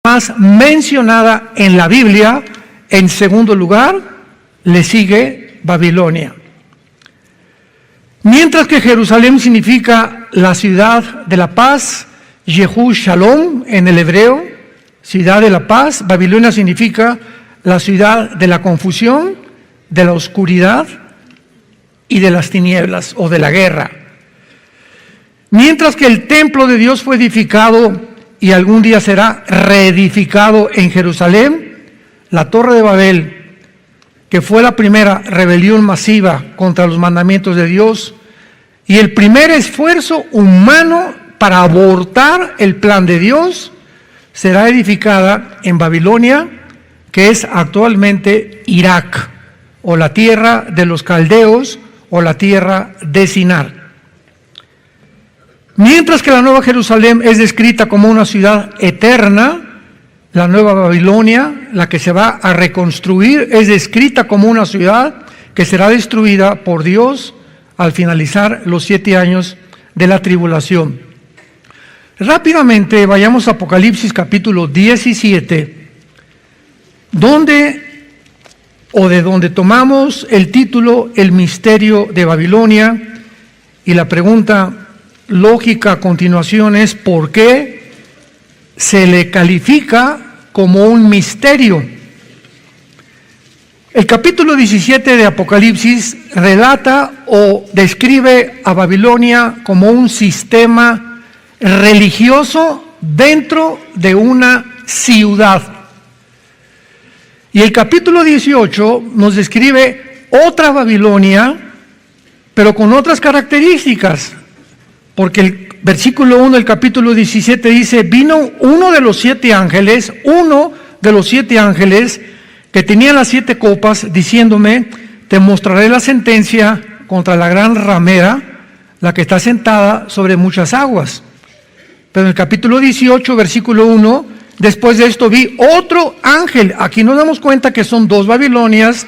más mencionada en la Biblia. En segundo lugar, le sigue Babilonia. Mientras que Jerusalén significa la ciudad de la paz, Yehu Shalom en el hebreo, ciudad de la paz, Babilonia significa la ciudad de la confusión, de la oscuridad y de las tinieblas o de la guerra. Mientras que el templo de Dios fue edificado y algún día será reedificado en Jerusalén, la Torre de Babel, que fue la primera rebelión masiva contra los mandamientos de Dios y el primer esfuerzo humano para abortar el plan de Dios, será edificada en Babilonia, que es actualmente Irak, o la tierra de los caldeos, o la tierra de Sinar. Mientras que la Nueva Jerusalén es descrita como una ciudad eterna, la Nueva Babilonia, la que se va a reconstruir, es descrita como una ciudad que será destruida por Dios al finalizar los 7 años de la tribulación. Rápidamente vayamos a Apocalipsis capítulo 17, de donde tomamos el título El misterio de Babilonia, y la pregunta lógica a continuación es ¿por qué se le califica como un misterio? El capítulo 17 de Apocalipsis relata o describe a Babilonia como un sistema religioso dentro de una ciudad. Y el capítulo 18 nos describe otra Babilonia, pero con otras características, porque el versículo 1 del capítulo 17 dice: vino uno de los 7 ángeles que tenía las 7 copas, diciéndome: te mostraré la sentencia contra la gran ramera, la que está sentada sobre muchas aguas. Pero en el capítulo 18, versículo 1, después de esto vi otro ángel. Aquí nos damos cuenta que son 2 Babilonias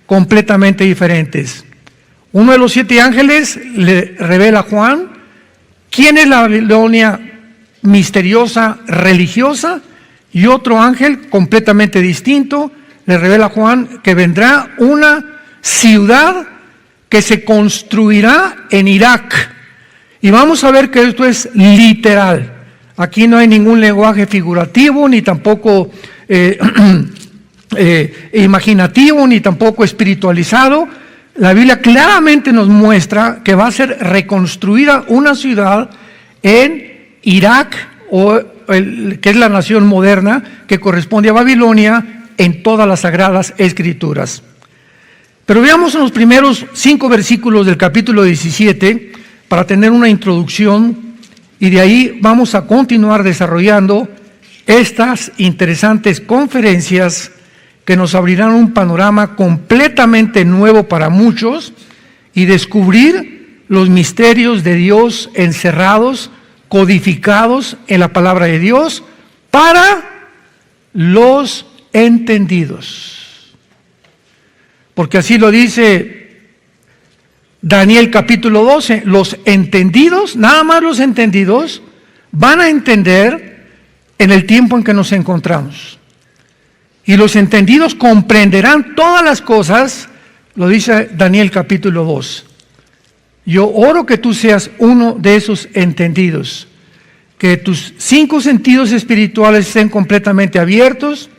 completamente diferentes. Uno de los 7 ángeles le revela a Juan quién es la Babilonia misteriosa, religiosa, y otro ángel completamente distinto le revela a Juan que vendrá una ciudad que se construirá en Irak. Y vamos a ver que esto es literal. Aquí no hay ningún lenguaje figurativo, ni tampoco imaginativo, ni tampoco espiritualizado. La Biblia claramente nos muestra que va a ser reconstruida una ciudad en Irak, que es la nación moderna que corresponde a Babilonia en todas las sagradas escrituras. Pero veamos en los primeros 5 versículos del capítulo 17 para tener una introducción, y de ahí vamos a continuar desarrollando estas interesantes conferencias que nos abrirán un panorama completamente nuevo para muchos y descubrir los misterios de Dios encerrados, codificados en la palabra de Dios para los entendidos. Porque así lo dice Daniel capítulo 12, los entendidos, nada más los entendidos, van a entender en el tiempo en que nos encontramos. Y los entendidos comprenderán todas las cosas, lo dice Daniel capítulo 2. Yo oro que tú seas uno de esos entendidos, que tus 5 sentidos espirituales estén completamente abiertos,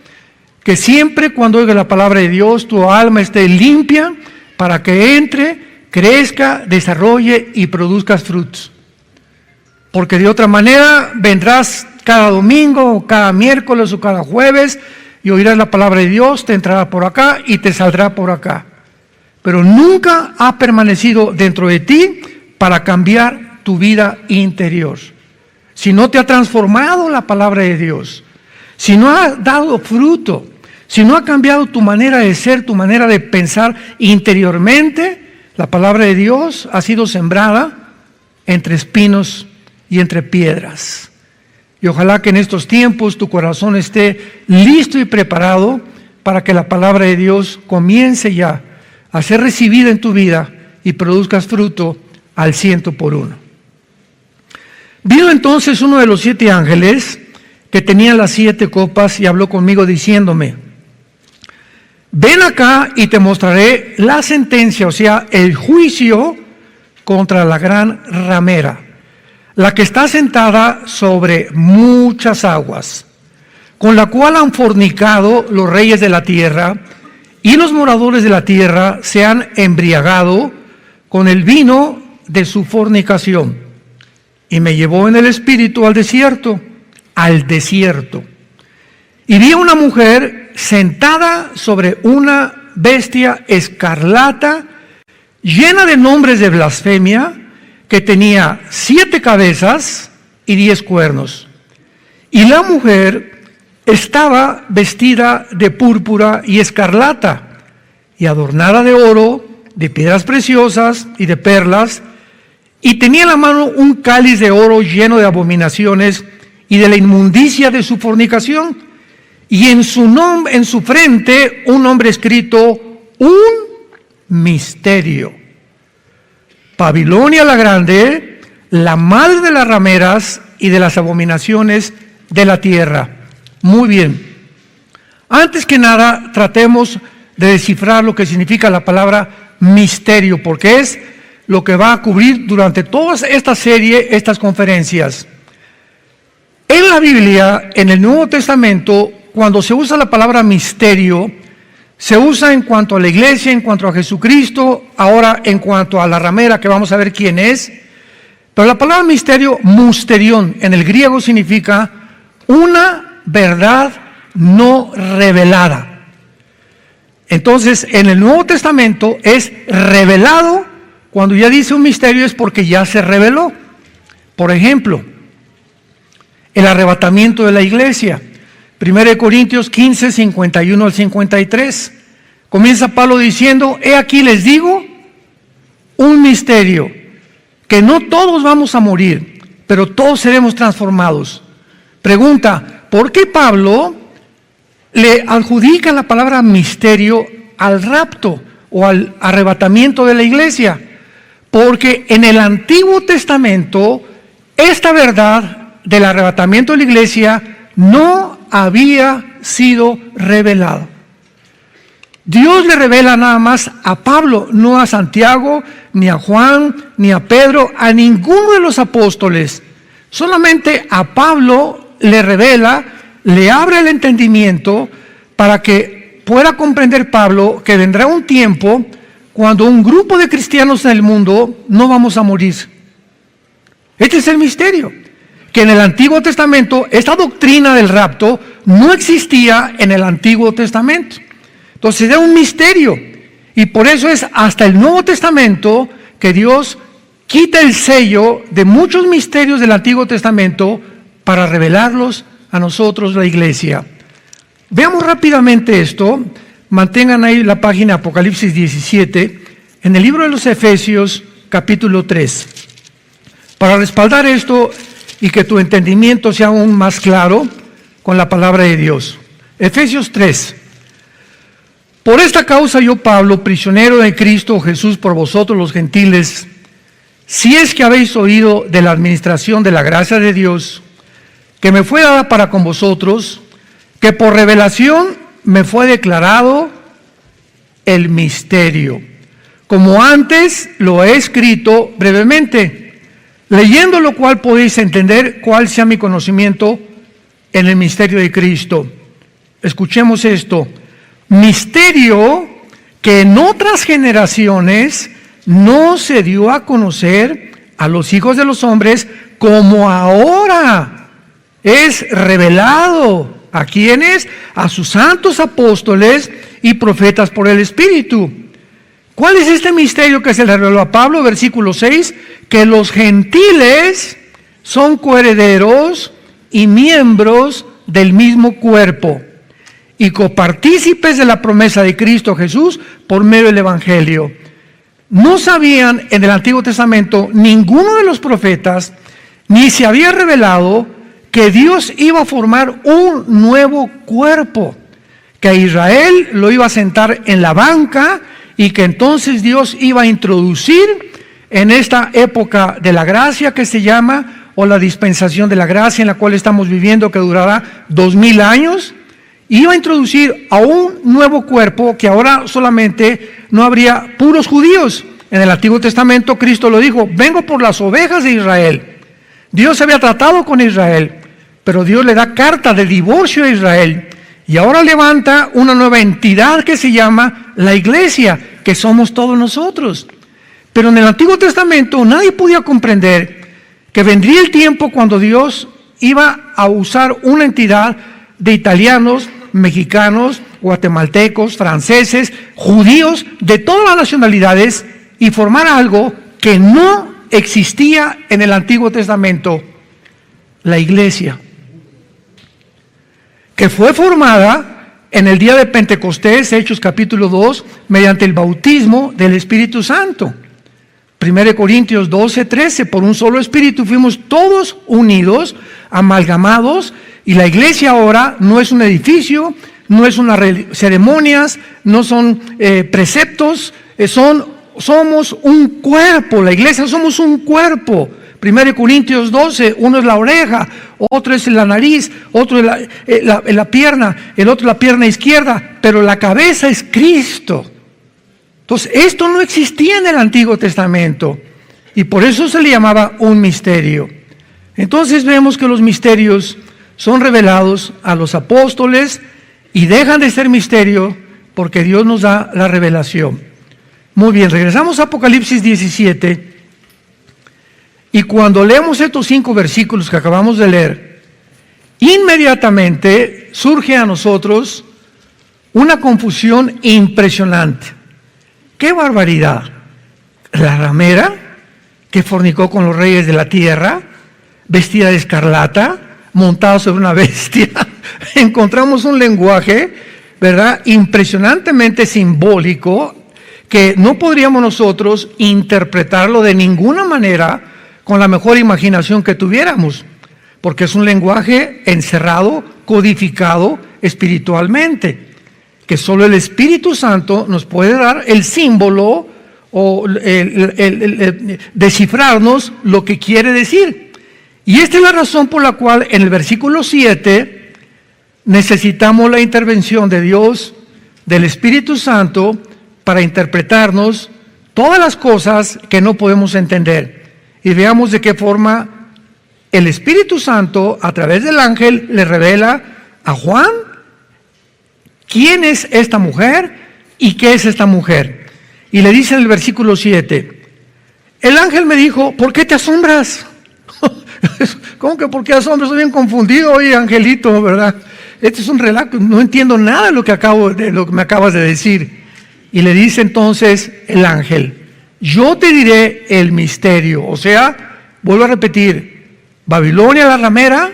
que siempre cuando oiga la palabra de Dios tu alma esté limpia para que entre, crezca, desarrolle y produzcas frutos. Porque de otra manera vendrás cada domingo, o cada miércoles o cada jueves y oirás la palabra de Dios, te entrará por acá y te saldrá por acá. Pero nunca ha permanecido dentro de ti para cambiar tu vida interior. Si no te ha transformado la palabra de Dios, si no ha dado fruto, si no ha cambiado tu manera de ser, tu manera de pensar interiormente, la palabra de Dios ha sido sembrada entre espinos y entre piedras. Y ojalá que en estos tiempos tu corazón esté listo y preparado para que la palabra de Dios comience ya a ser recibida en tu vida y produzcas fruto al 100 por 1. Vino entonces uno de los 7 ángeles que tenía las 7 copas y habló conmigo diciéndome: ven acá y te mostraré la sentencia, o sea, el juicio contra la gran ramera, la que está sentada sobre muchas aguas, con la cual han fornicado los reyes de la tierra, y los moradores de la tierra se han embriagado con el vino de su fornicación. Y me llevó en el espíritu al desierto, y vi a una mujer sentada sobre una bestia escarlata, llena de nombres de blasfemia, que tenía 7 cabezas y 10 cuernos. Y la mujer estaba vestida de púrpura y escarlata, y adornada de oro, de piedras preciosas y de perlas, y tenía en la mano un cáliz de oro lleno de abominaciones y de la inmundicia de su fornicación, y en su frente un nombre escrito: un misterio. Babilonia la grande, la madre de las rameras y de las abominaciones de la tierra. Muy bien. Antes que nada, tratemos de descifrar lo que significa la palabra misterio, porque es lo que va a cubrir durante toda esta serie, estas conferencias. En la Biblia, en el Nuevo Testamento, cuando se usa la palabra misterio, se usa en cuanto a la iglesia, en cuanto a Jesucristo, ahora en cuanto a la ramera, que vamos a ver quién es. Pero la palabra misterio, musterión, en el griego significa una verdad no revelada. Entonces, en el Nuevo Testamento es revelado. Cuando ya dice un misterio es porque ya se reveló. Por ejemplo, el arrebatamiento de la iglesia. 1 Corintios 15, 51 al 53. Comienza Pablo diciendo: he aquí les digo un misterio, que no todos vamos a morir, pero todos seremos transformados. Pregunta: ¿por qué Pablo le adjudica la palabra misterio al rapto o al arrebatamiento de la iglesia? Porque en el Antiguo Testamento esta verdad del arrebatamiento de la iglesia no había sido revelada. Dios le revela nada más a Pablo, no a Santiago, ni a Juan, ni a Pedro, a ninguno de los apóstoles. Solamente a Pablo le revela, le abre el entendimiento para que pueda comprender Pablo que vendrá un tiempo cuando un grupo de cristianos en el mundo no vamos a morir. Este es el misterio, que en el Antiguo Testamento esta doctrina del rapto no existía en el Antiguo Testamento. Entonces era un misterio, y por eso es hasta el Nuevo Testamento que Dios quita el sello de muchos misterios del Antiguo Testamento para revelarlos a nosotros, la iglesia. Veamos rápidamente esto. Mantengan ahí la página Apocalipsis 17, en el libro de los Efesios, capítulo 3. Para respaldar esto y que tu entendimiento sea aún más claro con la palabra de Dios. Efesios 3. Por esta causa yo, Pablo, prisionero de Cristo Jesús por vosotros los gentiles, si es que habéis oído de la administración de la gracia de Dios, que me fue dada para con vosotros, que por revelación me fue declarado el misterio, como antes lo he escrito brevemente, leyendo lo cual podéis entender cuál sea mi conocimiento en el misterio de Cristo. Escuchemos esto: misterio que en otras generaciones no se dio a conocer a los hijos de los hombres, como ahora es revelado. ¿A quiénes? A sus santos apóstoles y profetas por el Espíritu. ¿Cuál es este misterio que se le reveló a Pablo? Versículo 6, que los gentiles son coherederos y miembros del mismo cuerpo y copartícipes de la promesa de Cristo Jesús por medio del Evangelio. No sabían en el Antiguo Testamento ninguno de los profetas, ni se había revelado que Dios iba a formar un nuevo cuerpo, que a Israel lo iba a sentar en la banca y que entonces Dios iba a introducir en esta época de la gracia que se llama o la dispensación de la gracia en la cual estamos viviendo, que durará 2000 años, iba a introducir a un nuevo cuerpo que ahora solamente no habría puros judíos. En el Antiguo Testamento Cristo lo dijo: vengo por las ovejas de Israel. Dios había tratado con Israel, pero Dios le da carta de divorcio a Israel, y ahora levanta una nueva entidad que se llama la iglesia, que somos todos nosotros. Pero en el Antiguo Testamento nadie podía comprender que vendría el tiempo cuando Dios iba a usar una entidad de italianos, mexicanos, guatemaltecos, franceses, judíos, de todas las nacionalidades, y formar algo que no existía en el Antiguo Testamento: la iglesia, que fue formada en el día de Pentecostés, Hechos capítulo 2, mediante el bautismo del Espíritu Santo. 1 Corintios 12, 13, por un solo Espíritu fuimos todos unidos, amalgamados, y la iglesia ahora no es un edificio, no es unas ceremonias, no son preceptos, somos un cuerpo. La iglesia somos un cuerpo. 1 Corintios 12, uno es la oreja, otro es la nariz, otro es la pierna, el otro la pierna izquierda, pero la cabeza es Cristo. Entonces, esto no existía en el Antiguo Testamento, y por eso se le llamaba un misterio. Entonces vemos que los misterios son revelados a los apóstoles y dejan de ser misterio porque Dios nos da la revelación. Muy bien, regresamos a Apocalipsis 17. Y cuando leemos estos 5 versículos que acabamos de leer, inmediatamente surge a nosotros una confusión impresionante. ¡Qué barbaridad! La ramera que fornicó con los reyes de la tierra, vestida de escarlata, montada sobre una bestia. Encontramos un lenguaje, ¿verdad?, impresionantemente simbólico, que no podríamos nosotros interpretarlo de ninguna manera con la mejor imaginación que tuviéramos, porque es un lenguaje encerrado, codificado espiritualmente, que solo el Espíritu Santo nos puede dar el símbolo o descifrarnos lo que quiere decir. Y esta es la razón por la cual en el versículo 7 necesitamos la intervención de Dios, del Espíritu Santo, para interpretarnos todas las cosas que no podemos entender. Y veamos de qué forma el Espíritu Santo, a través del ángel, le revela a Juan quién es esta mujer y qué es esta mujer. Y le dice en el versículo 7, el ángel me dijo: ¿por qué te asombras? ¿Cómo que por qué asombras? Estoy bien confundido, oye, angelito, ¿verdad? Este es un relato, no entiendo nada de lo que me acabas de decir. Y le dice entonces el ángel: yo te diré el misterio. O sea, vuelvo a repetir, Babilonia la ramera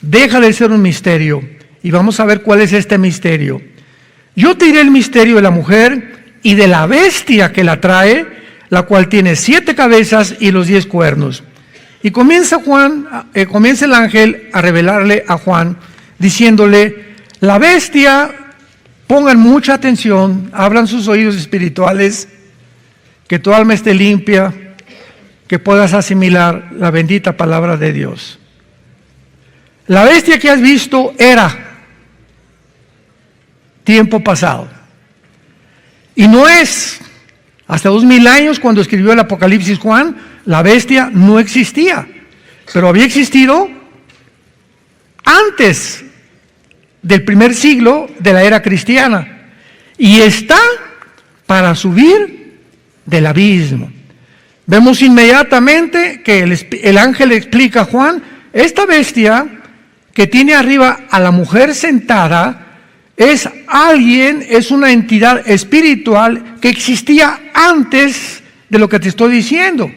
deja de ser un misterio. Y vamos a ver cuál es este misterio. Yo te diré el misterio de la mujer y de la bestia que la trae, la cual tiene 7 cabezas y los 10 cuernos. Y comienza el ángel a revelarle a Juan, diciéndole: la bestia, pongan mucha atención, abran sus oídos espirituales, que tu alma esté limpia, que puedas asimilar la bendita palabra de Dios. La bestia que has visto era tiempo pasado, y no es. Hasta 2000 años, cuando escribió el Apocalipsis Juan, la bestia no existía, pero había existido antes del primer siglo de la era cristiana, y está para subir del abismo. Vemos inmediatamente que el ángel explica a Juan: esta bestia que tiene arriba a la mujer sentada es alguien, es una entidad espiritual que existía antes de lo que te estoy diciendo.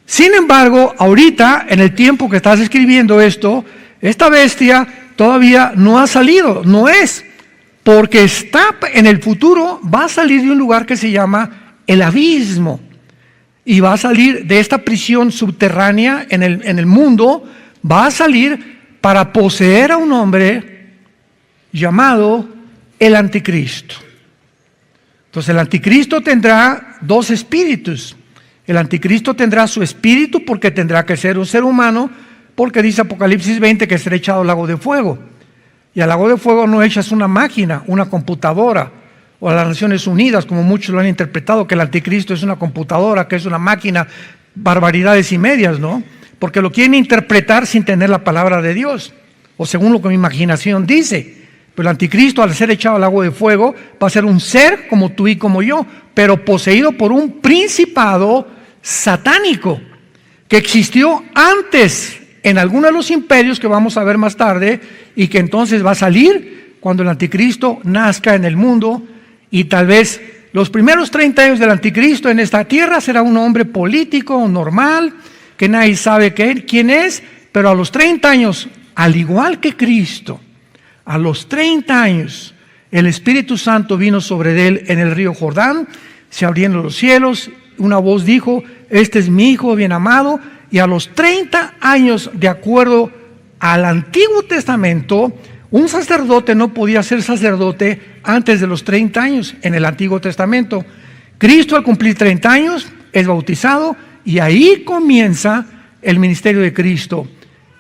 Sin embargo, ahorita, en el tiempo que estás escribiendo esto, esta bestia todavía no ha salido, no es, porque está en el futuro, va a salir de un lugar que se llama el abismo, y va a salir de esta prisión subterránea en el mundo, va a salir para poseer a un hombre llamado el anticristo. Entonces el anticristo tendrá 2 espíritus, El anticristo tendrá su espíritu porque tendrá que ser un ser humano, porque dice Apocalipsis 20 que será echado al lago de fuego. Y al lago de fuego no echas una máquina, una computadora, o a las Naciones Unidas, como muchos lo han interpretado, que el anticristo es una computadora, que es una máquina, barbaridades y medias, ¿no? Porque lo quieren interpretar sin tener la palabra de Dios, o según lo que mi imaginación dice. Pero el anticristo, al ser echado al lago de fuego, va a ser un ser como tú y como yo, pero poseído por un principado satánico que existió antes en alguno de los imperios que vamos a ver más tarde, y que entonces va a salir cuando el anticristo nazca en el mundo. Y tal vez los primeros 30 años del anticristo en esta tierra será un hombre político normal, que nadie sabe quién es, pero a los 30 años, al igual que Cristo, a los 30 años, el Espíritu Santo vino sobre él en el río Jordán, se abrieron los cielos, una voz dijo: este es mi Hijo bien amado. Y a los 30 años, de acuerdo al Antiguo Testamento, un sacerdote no podía ser sacerdote antes de los 30 años en el Antiguo Testamento. Cristo, al cumplir 30 años, es bautizado, y ahí comienza el ministerio de Cristo.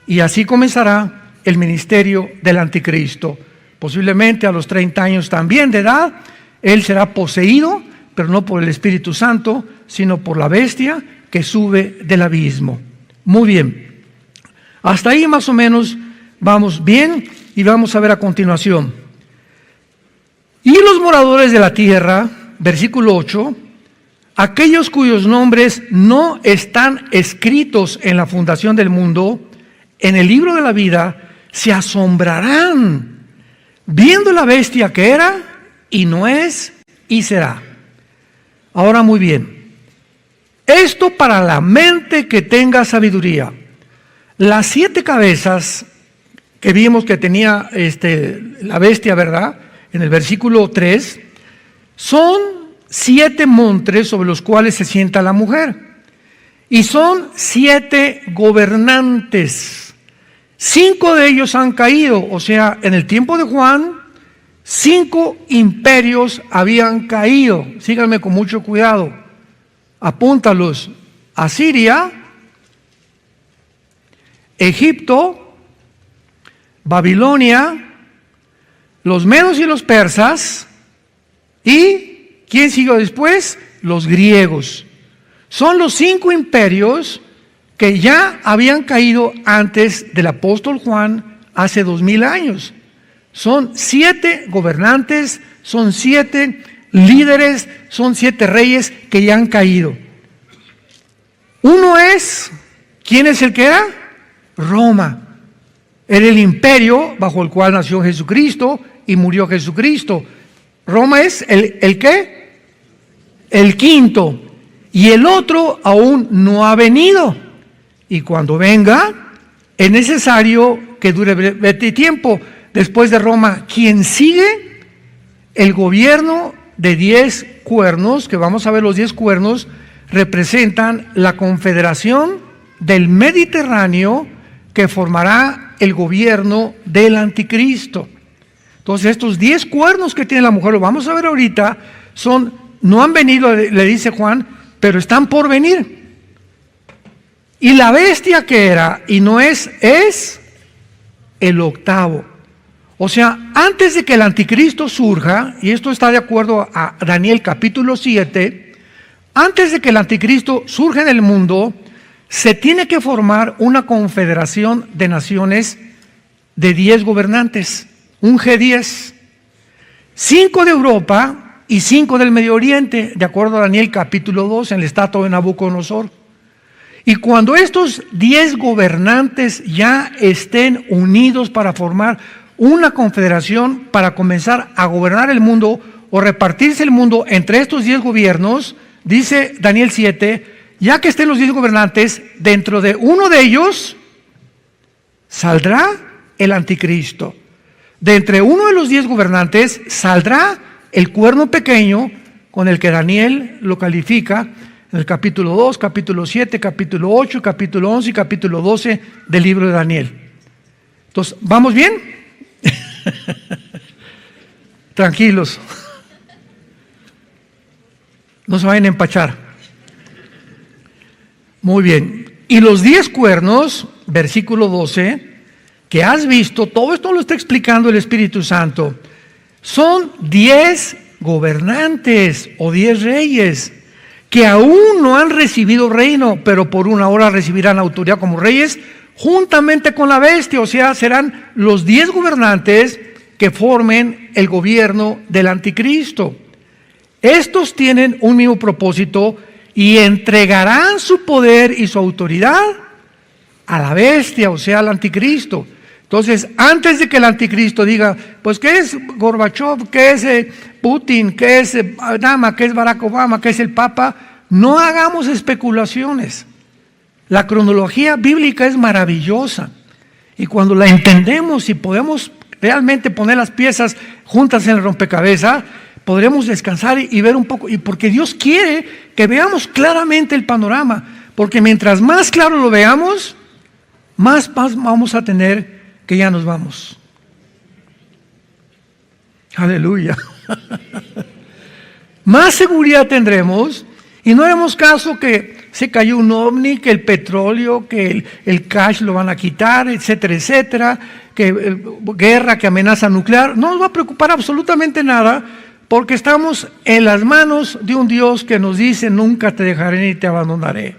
Y así comenzará el ministerio del anticristo. Posiblemente a los 30 años también de edad, él será poseído, pero no por el Espíritu Santo, sino por la bestia que sube del abismo. Muy bien. Hasta ahí más o menos vamos bien, y vamos a ver a continuación. Y los moradores de la tierra, versículo 8, aquellos cuyos nombres no están escritos en la fundación del mundo, en el libro de la vida, se asombrarán, viendo la bestia que era, y no es, y será. Ahora muy bien, esto para la mente que tenga sabiduría. Las 7 cabezas que vimos que tenía la bestia, ¿verdad?, en el versículo 3, son 7 montes sobre los cuales se sienta la mujer. Y son 7 gobernantes. 5 de ellos han caído, o sea, en el tiempo de Juan, 5 imperios habían caído. Síganme con mucho cuidado. Apúntalos: Asiria, Egipto, Babilonia, los medos y los persas, y ¿quién siguió después? Los griegos. Son los 5 imperios que ya habían caído antes del apóstol Juan hace 2000 años. Son 7 gobernantes, son 7 líderes, son 7 reyes que ya han caído. Uno es, ¿quién es el que era? Roma. Era el imperio bajo el cual nació Jesucristo y murió Jesucristo. Roma es ¿el qué? El quinto. Y el otro aún no ha venido. Y cuando venga, es necesario que dure breve tiempo. Después de Roma, ¿quién sigue? El gobierno de 10 cuernos, que vamos a ver. Los 10 cuernos representan la confederación del Mediterráneo, que formará el gobierno del anticristo. Entonces, estos 10 cuernos que tiene la mujer, lo vamos a ver ahorita, no han venido, le dice Juan, pero están por venir. Y la bestia que era y no es el octavo. O sea, antes de que el anticristo surja, y esto está de acuerdo a Daniel capítulo 7, antes de que el anticristo surja en el mundo, se tiene que formar una confederación de naciones de 10 gobernantes, un G10, 5 de Europa y 5 del Medio Oriente, de acuerdo a Daniel capítulo 2, en el estado de Nabucodonosor. Y cuando estos 10 gobernantes ya estén unidos para formar una confederación para comenzar a gobernar el mundo o repartirse el mundo entre estos 10 gobiernos, dice Daniel 7, ya que estén los 10 gobernantes, dentro de uno de ellos saldrá el anticristo. De entre uno de los 10 gobernantes saldrá el cuerno pequeño con el que Daniel lo califica en el capítulo 2, capítulo 7, capítulo 8, capítulo 11 y capítulo 12 del libro de Daniel. Entonces, ¿vamos bien? Tranquilos. No se vayan a empachar. Muy bien. Y los 10 cuernos, versículo 12, que has visto, todo esto lo está explicando el Espíritu Santo, son 10 gobernantes o 10 reyes que aún no han recibido reino, pero por una hora recibirán autoridad como reyes juntamente con la bestia. O sea, serán los 10 gobernantes que formen el gobierno del anticristo. Estos tienen un mismo propósito y entregarán su poder y su autoridad a la bestia, o sea, al anticristo. Entonces, antes de que el anticristo diga, pues, ¿qué es Gorbachev? ¿Qué es Putin? ¿Qué es Obama? ¿Qué es Barack Obama? ¿Qué es el Papa? No hagamos especulaciones. La cronología bíblica es maravillosa. Y cuando la entendemos y podemos realmente poner las piezas juntas en el rompecabezas, podremos descansar y ver un poco. Y porque Dios quiere que veamos claramente el panorama. Porque mientras más claro lo veamos, más paz vamos a tener que ya nos vamos. Aleluya. Más seguridad tendremos y no haremos caso que se cayó un ovni, que el petróleo, que el cash lo van a quitar, etcétera, etcétera, que guerra, que amenaza nuclear. No nos va a preocupar absolutamente nada porque estamos en las manos de un Dios que nos dice: nunca te dejaré ni te abandonaré.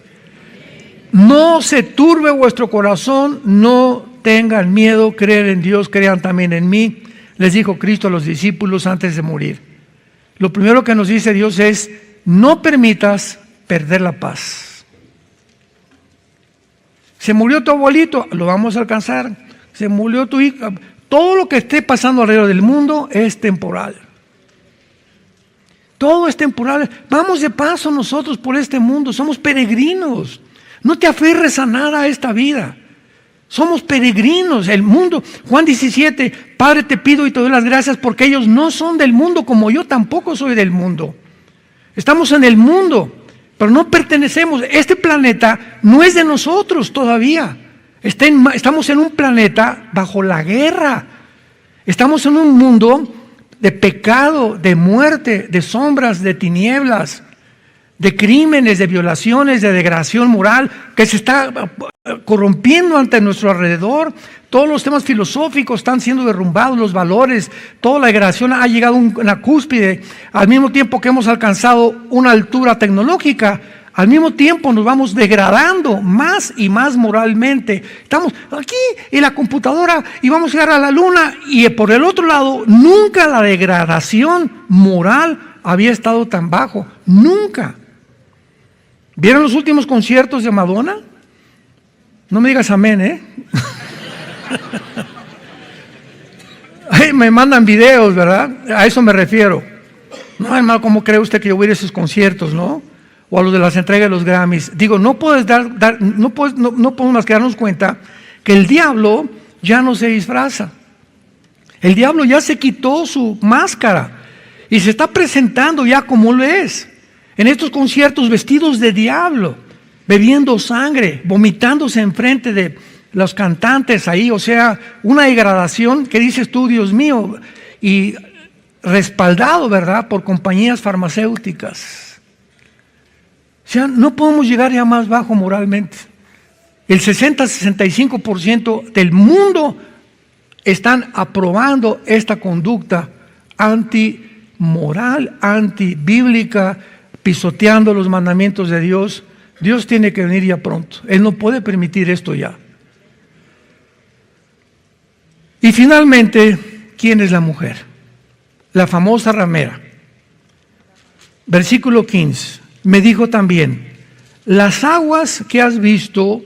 No se turbe vuestro corazón, no tengan miedo, creer en Dios, crean también en mí, les dijo Cristo a los discípulos antes de morir. Lo primero que nos dice Dios es: no permitas perder la paz. Se murió tu abuelito, lo vamos a alcanzar. Se murió tu hijo. Todo lo que esté pasando alrededor del mundo es temporal. Todo es temporal. Vamos de paso nosotros por este mundo, somos peregrinos. No te aferres a nada a esta vida. Somos peregrinos, el mundo. Juan 17, Padre, te pido y te doy las gracias porque ellos no son del mundo como yo tampoco soy del mundo. Estamos en el mundo, pero no pertenecemos. Este planeta no es de nosotros todavía. Estamos en un planeta bajo la guerra. Estamos en un mundo de pecado, de muerte, de sombras, de tinieblas, de crímenes, de violaciones, de degradación moral, que se está corrompiendo ante nuestro alrededor. Todos los temas filosóficos están siendo derrumbados, los valores, toda la degradación ha llegado a una cúspide. Al mismo tiempo que hemos alcanzado una altura tecnológica, al mismo tiempo nos vamos degradando más y más moralmente. Estamos aquí en la computadora y vamos a llegar a la luna, y por el otro lado, nunca la degradación moral había estado tan bajo, nunca. ¿Vieron los últimos conciertos de Madonna? No me digas amén, ¿eh? Ay, me mandan videos, ¿verdad? A eso me refiero. No, hermano, ¿cómo cree usted que yo voy a ir a esos conciertos, no? O a los de las entregas de los Grammys. Digo, no podemos más que darnos cuenta que el diablo ya no se disfraza. El diablo ya se quitó su máscara y se está presentando ya como lo es. En estos conciertos vestidos de diablo, bebiendo sangre, vomitándose enfrente de los cantantes ahí, o sea, una degradación que dices tú, Dios mío, y respaldado, ¿verdad?, por compañías farmacéuticas. O sea, no podemos llegar ya más bajo moralmente. El 60-65% del mundo están aprobando esta conducta antimoral, antibíblica, pisoteando los mandamientos de Dios. Dios tiene que venir ya pronto. Él no puede permitir esto ya. Y finalmente, ¿quién es la mujer? La famosa ramera. Versículo 15. Me dijo también: las aguas que has visto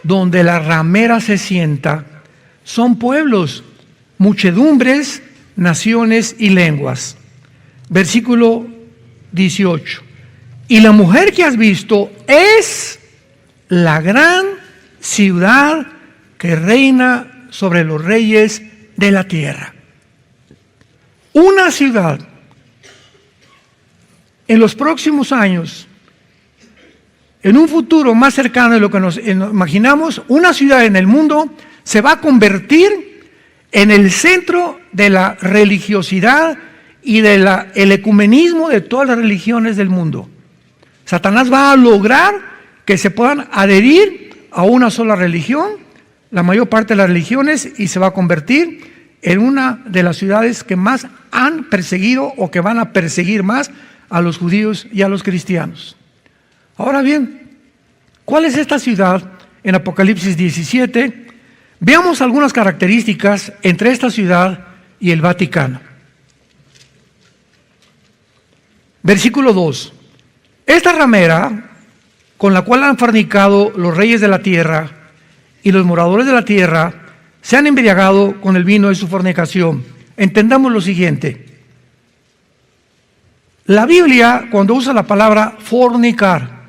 donde la ramera se sienta son pueblos, muchedumbres, naciones y lenguas. Versículo 18. Y la mujer que has visto es la gran ciudad que reina sobre los reyes de la tierra. Una ciudad. En los próximos años, en un futuro más cercano de lo que nos imaginamos, una ciudad en el mundo se va a convertir en el centro de la religiosidad y del ecumenismo de todas las religiones del mundo. Satanás va a lograr que se puedan adherir a una sola religión, la mayor parte de las religiones, y se va a convertir en una de las ciudades que más han perseguido o que van a perseguir más a los judíos y a los cristianos. Ahora bien, ¿cuál es esta ciudad en Apocalipsis 17? Veamos algunas características entre esta ciudad y el Vaticano. Versículo 2. Esta ramera, con la cual han fornicado los reyes de la tierra y los moradores de la tierra, se han embriagado con el vino de su fornicación. Entendamos lo siguiente. La Biblia, cuando usa la palabra fornicar,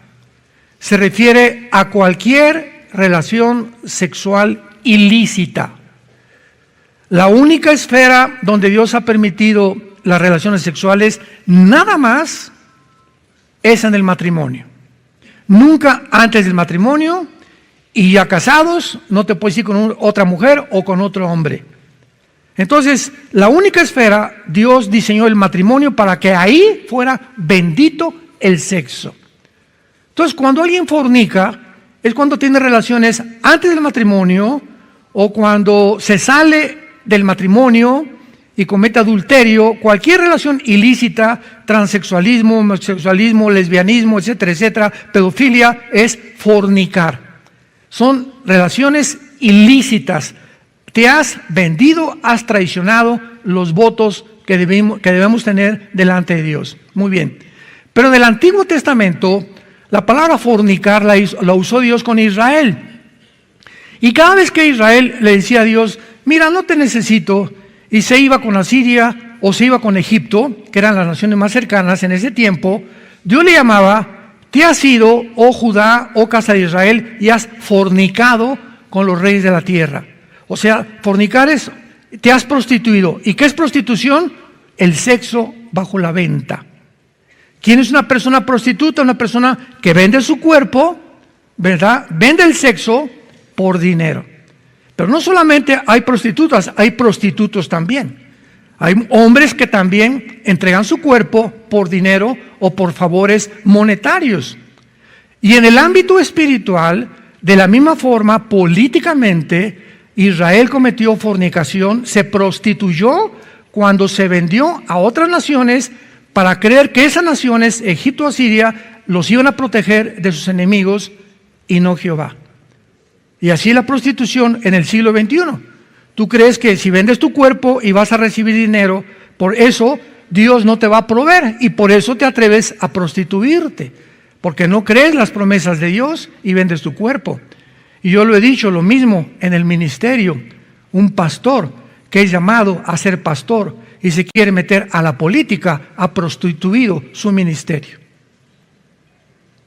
se refiere a cualquier relación sexual ilícita. La única esfera donde Dios ha permitido las relaciones sexuales, nada más, es en el matrimonio. Nunca antes del matrimonio, y ya casados, no te puedes ir con otra mujer o con otro hombre. Entonces, la única esfera, Dios diseñó el matrimonio para que ahí fuera bendito el sexo. Entonces, cuando alguien fornica, es cuando tiene relaciones antes del matrimonio o cuando se sale del matrimonio y comete adulterio, cualquier relación ilícita, transexualismo, homosexualismo, lesbianismo, etcétera, etcétera, pedofilia, es fornicar. Son relaciones ilícitas. Te has vendido, has traicionado los votos que debemos tener delante de Dios. Muy bien. Pero en el Antiguo Testamento, la palabra fornicar la usó Dios con Israel. Y cada vez que Israel le decía a Dios, mira, no te necesito, y se iba con Asiria o se iba con Egipto, que eran las naciones más cercanas en ese tiempo, Dios le llamaba, te has ido, oh Judá, oh casa de Israel, y has fornicado con los reyes de la tierra. O sea, fornicar es, te has prostituido. ¿Y qué es prostitución? El sexo bajo la venta. ¿Quién es una persona prostituta? Una persona que vende su cuerpo, ¿verdad? Vende el sexo por dinero. Pero no solamente hay prostitutas, hay prostitutos también. Hay hombres que también entregan su cuerpo por dinero o por favores monetarios. Y en el ámbito espiritual, de la misma forma, políticamente, Israel cometió fornicación, se prostituyó cuando se vendió a otras naciones para creer que esas naciones, Egipto, Asiria, los iban a proteger de sus enemigos y no Jehová. Y así la prostitución en el siglo XXI. Tú crees que si vendes tu cuerpo y vas a recibir dinero, por eso Dios no te va a proveer y por eso te atreves a prostituirte, porque no crees las promesas de Dios y vendes tu cuerpo. Y yo lo he dicho, lo mismo en el ministerio. Un pastor que es llamado a ser pastor y se quiere meter a la política, ha prostituido su ministerio.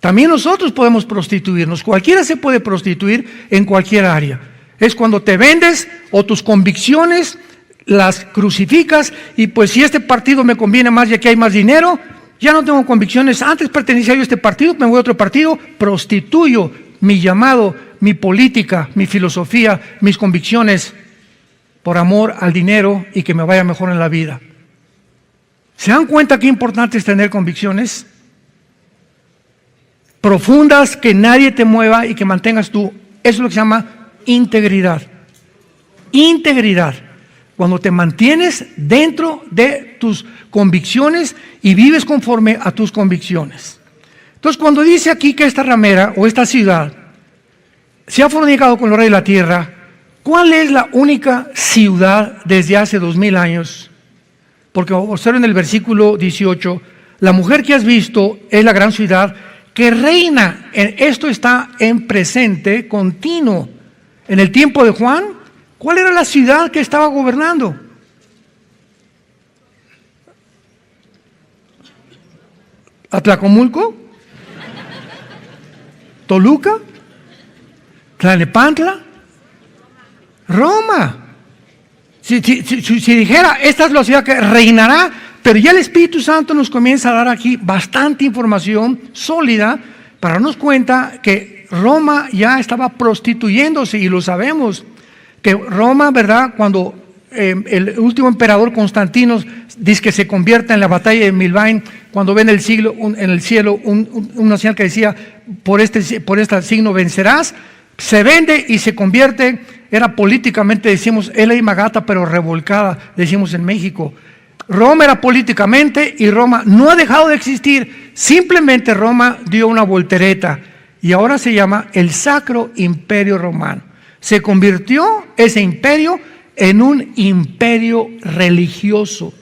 También nosotros podemos prostituirnos, cualquiera se puede prostituir en cualquier área. Es cuando te vendes o tus convicciones las crucificas y pues si este partido me conviene más y aquí hay más dinero, ya no tengo convicciones, antes pertenecía yo a este partido, me voy a otro partido, prostituyo mi llamado, mi política, mi filosofía, mis convicciones por amor al dinero y que me vaya mejor en la vida. ¿Se dan cuenta qué importante es tener convicciones profundas, que nadie te mueva y que mantengas tú? Eso es lo que se llama integridad. Integridad. Cuando te mantienes dentro de tus convicciones y vives conforme a tus convicciones. Entonces, cuando dice aquí que esta ramera o esta ciudad se ha fornicado con los reyes de la tierra, ¿cuál es la única ciudad desde hace 2000 años? Porque observen el versículo 18, la mujer que has visto es la gran ciudad que reina. Esto está en presente continuo. En el tiempo de Juan, ¿cuál era la ciudad que estaba gobernando? ¿Atlacomulco? ¿Toluca? ¿Tlalnepantla? Roma. Si dijera, esta es la ciudad que reinará, pero ya el Espíritu Santo nos comienza a dar aquí bastante información sólida para darnos cuenta que Roma ya estaba prostituyéndose, y lo sabemos, que Roma, ¿verdad? Cuando el último emperador Constantino dice que se convierta en la batalla de Milvain cuando ve en el cielo una señal que decía por este signo vencerás, se vende y se convierte. Era políticamente, decimos, L.A. Magata, pero revolcada, decimos en México. Roma era políticamente y Roma no ha dejado de existir, simplemente Roma dio una voltereta y ahora se llama el Sacro Imperio Romano. Se convirtió ese imperio en un imperio religioso,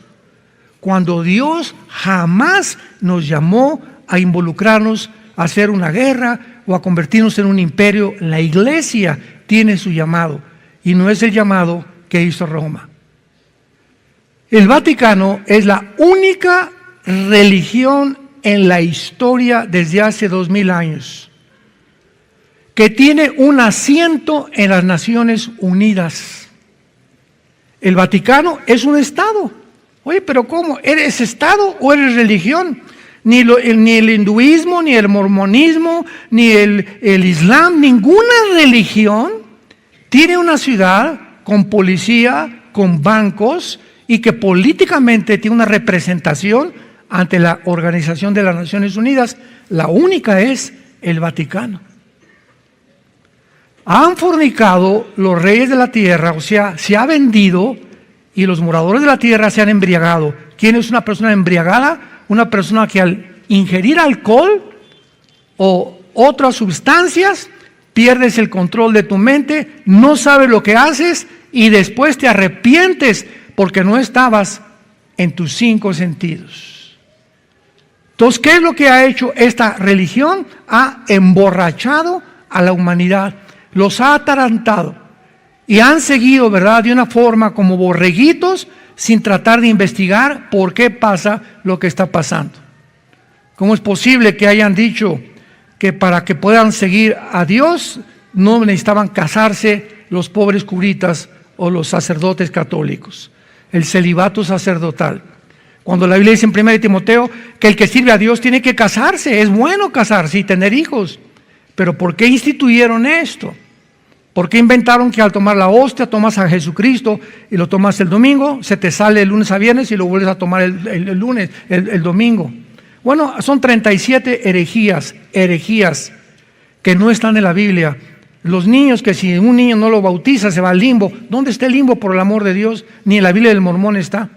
cuando Dios jamás nos llamó a involucrarnos, a hacer una guerra o a convertirnos en un imperio. La iglesia tiene su llamado y no es el llamado que hizo Roma. El Vaticano es la única religión en la historia desde hace 2000 años que tiene un asiento en las Naciones Unidas. El Vaticano es un Estado. Oye, pero ¿cómo? ¿Eres Estado o eres religión? Ni el hinduismo, ni el mormonismo, ni el islam, ninguna religión tiene una ciudad con policía, con bancos, y que políticamente tiene una representación ante la Organización de las Naciones Unidas. La única es el Vaticano. Han fornicado los reyes de la tierra, o sea, se ha vendido y los moradores de la tierra se han embriagado. ¿Quién es una persona embriagada? Una persona que al ingerir alcohol o otras sustancias pierdes el control de tu mente, no sabes lo que haces y después te arrepientes porque no estabas en tus 5 sentidos. Entonces, ¿qué es lo que ha hecho esta religión? Ha emborrachado a la humanidad, los ha atarantado y han seguido, ¿verdad?, de una forma como borreguitos, sin tratar de investigar por qué pasa lo que está pasando. ¿Cómo es posible que hayan dicho que para que puedan seguir a Dios no necesitaban casarse los pobres curitas o los sacerdotes católicos? El celibato sacerdotal. Cuando la Biblia dice en 1 Timoteo que el que sirve a Dios tiene que casarse, es bueno casarse y tener hijos. Pero ¿por qué instituyeron esto? ¿Por qué inventaron que al tomar la hostia tomas a Jesucristo y lo tomas el domingo, se te sale el lunes a viernes y lo vuelves a tomar el domingo? Bueno, son 37 herejías que no están en la Biblia. Los niños, que si un niño no lo bautiza se va al limbo. ¿Dónde está el limbo, por el amor de Dios? Ni en la Biblia del Mormón está.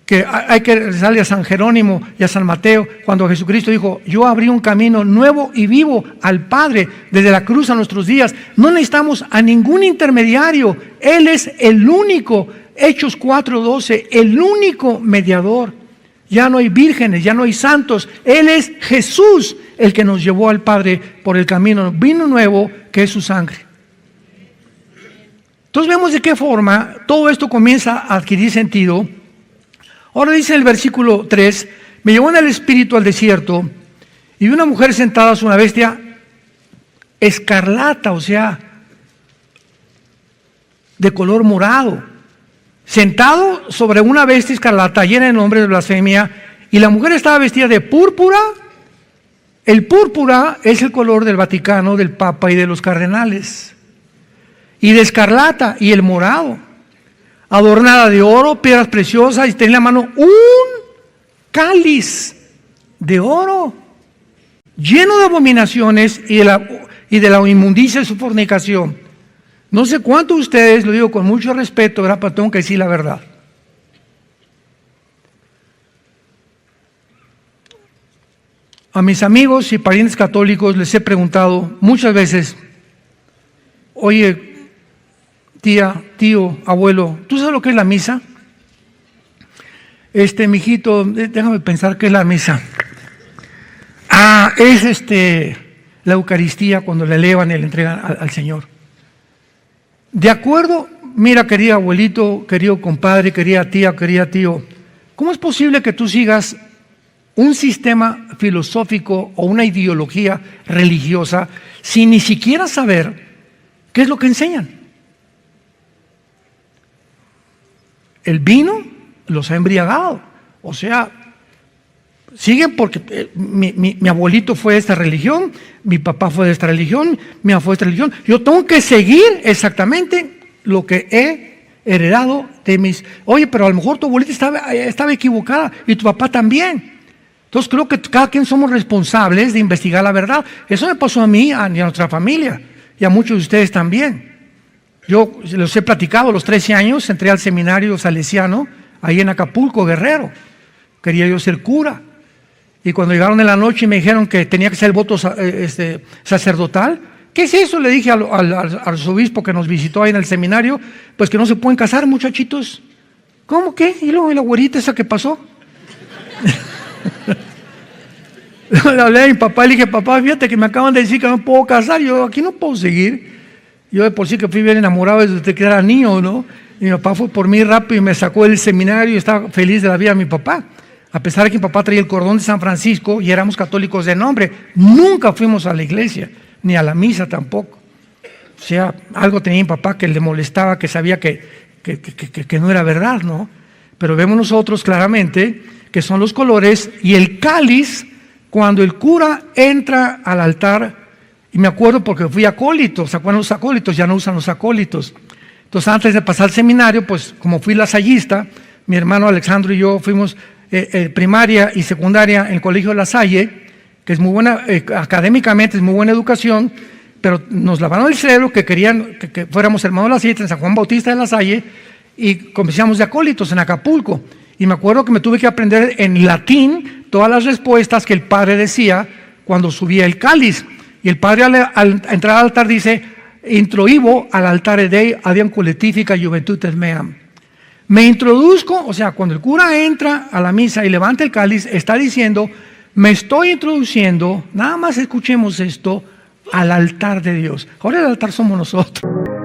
Que hay que rezarle a San Jerónimo y a San Mateo cuando Jesucristo dijo: yo abrí un camino nuevo y vivo al Padre desde la cruz a nuestros días. No necesitamos a ningún intermediario. Él es el único, Hechos 4:12, el único mediador. Ya no hay vírgenes, ya no hay santos. Él es Jesús el que nos llevó al Padre por el camino, vino nuevo que es su sangre. Entonces vemos de qué forma todo esto comienza a adquirir sentido. Ahora dice el versículo 3: me llevó en el espíritu al desierto y vi una mujer sentada sobre una bestia escarlata, o sea, de color morado, sentado sobre una bestia escarlata llena de nombres de blasfemia, y la mujer estaba vestida de púrpura. El púrpura es el color del Vaticano, del Papa y de los cardenales, y de escarlata, y el morado, adornada de oro, piedras preciosas, y tenía en la mano un cáliz de oro lleno de abominaciones y de la inmundicia de su fornicación. No sé cuántos de ustedes, lo digo con mucho respeto, ¿verdad?, pero tengo que decir la verdad. A mis amigos y parientes católicos les he preguntado muchas veces: oye, tía, tío, abuelo, ¿tú sabes lo que es la misa? Mijito, déjame pensar qué es la misa. Es la Eucaristía, cuando le elevan y le entregan al Señor. De acuerdo, mira, querido abuelito, querido compadre, querida tía, querido tío, ¿cómo es posible que tú sigas un sistema filosófico o una ideología religiosa sin ni siquiera saber qué es lo que enseñan? El vino los ha embriagado. O sea, siguen porque mi abuelito fue de esta religión, mi papá fue de esta religión, mi mamá fue de esta religión. Yo tengo que seguir exactamente lo que he heredado de mis... Oye, pero a lo mejor tu abuelita estaba equivocada y tu papá también. Entonces creo que cada quien somos responsables de investigar la verdad. Eso me pasó a mí y a nuestra familia y a muchos de ustedes también. Yo les he platicado, a los 13 años entré al seminario salesiano ahí en Acapulco, Guerrero. Quería yo ser cura. Y cuando llegaron en la noche y me dijeron que tenía que ser el voto sacerdotal, ¿qué es eso? Le dije al arzobispo que nos visitó ahí en el seminario, pues que no se pueden casar, muchachitos. ¿Cómo qué? ¿Y luego la güerita esa que pasó? Le hablé a mi papá y le dije, papá, fíjate que me acaban de decir que no puedo casar, yo aquí no puedo seguir. Yo de por sí que fui bien enamorado desde que era niño, ¿no? Y mi papá fue por mí rápido y me sacó del seminario y estaba feliz de la vida de mi papá. A pesar de que mi papá traía el cordón de San Francisco y éramos católicos de nombre, nunca fuimos a la iglesia, ni a la misa tampoco. O sea, algo tenía mi papá que le molestaba, que sabía que no era verdad, ¿no? Pero vemos nosotros claramente que son los colores y el cáliz cuando el cura entra al altar. Y me acuerdo porque fui acólito, ¿se acuerdan los acólitos? Ya no usan los acólitos. Entonces antes de pasar al seminario, pues como fui lasallista, mi hermano Alejandro y yo fuimos primaria y secundaria en el Colegio de La Salle, que es muy buena, académicamente es muy buena educación, pero nos lavaron el cerebro que querían que fuéramos hermanos de La Salle en San Juan Bautista de La Salle y comenzamos de acólitos en Acapulco. Y me acuerdo que me tuve que aprender en latín todas las respuestas que el padre decía cuando subía el cáliz. Y el padre al entrar al altar dice, introibo al altare Dei adiam collettifica juventutes meam. Me introduzco, o sea, cuando el cura entra a la misa y levanta el cáliz, está diciendo, me estoy introduciendo, nada más escuchemos esto, al altar de Dios. Ahora el altar somos nosotros.